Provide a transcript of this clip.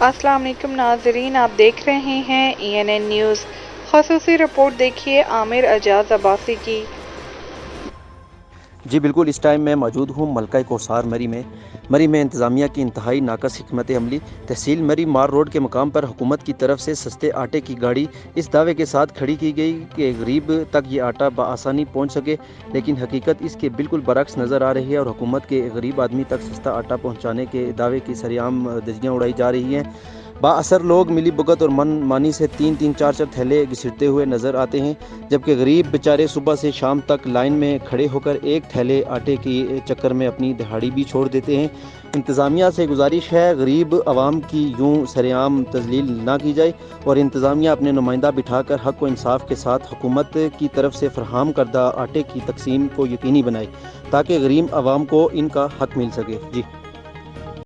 अस्सलाम वालेकुम नाज़रीन, आप देख रहे हैं ENN न्यूज़। ख़ुसूसी रिपोर्ट देखिए आमिर एजाज अब्बासी की। जी बिल्कुल, इस टाइम मैं मौजूद हूँ मलका कोसार मरी में इंतज़ामिया की इंतहाई नाकस हिकमत अमली। तहसील मरी मार रोड के मकाम पर हुकूमत की तरफ से सस्ते आटे की गाड़ी इस दावे के साथ खड़ी की गई कि गरीब तक ये आटा बआसानी पहुँच सके, लेकिन हकीकत इसके बिल्कुल बरक्स नज़र आ रही है और हुकूमत के गरीब आदमी तक सस्ता आटा पहुँचाने के दावे की सरेआम धज्जियाँ उड़ाई जा रही हैं। बाअसर लोग मिली भगत और मन मानी से 3-4 थैले घसीटते हुए नज़र आते हैं, जबकि गरीब बेचारे सुबह से शाम तक लाइन में खड़े होकर एक थैले आटे के चक्कर में अपनी दिहाड़ी भी छोड़ देते हैं। इंतज़ामिया से गुजारिश है गरीब आवाम की यूं सरेआम तजलील ना की जाए और इंतज़ामिया अपने नुमाइंदा बिठाकर हक़ व इंसाफ के साथ हुकूमत की तरफ से फराहम करदा आटे की तकसीम को यकीनी बनाए ताकि गरीब आवाम को इनका हक़ मिल सके। जी।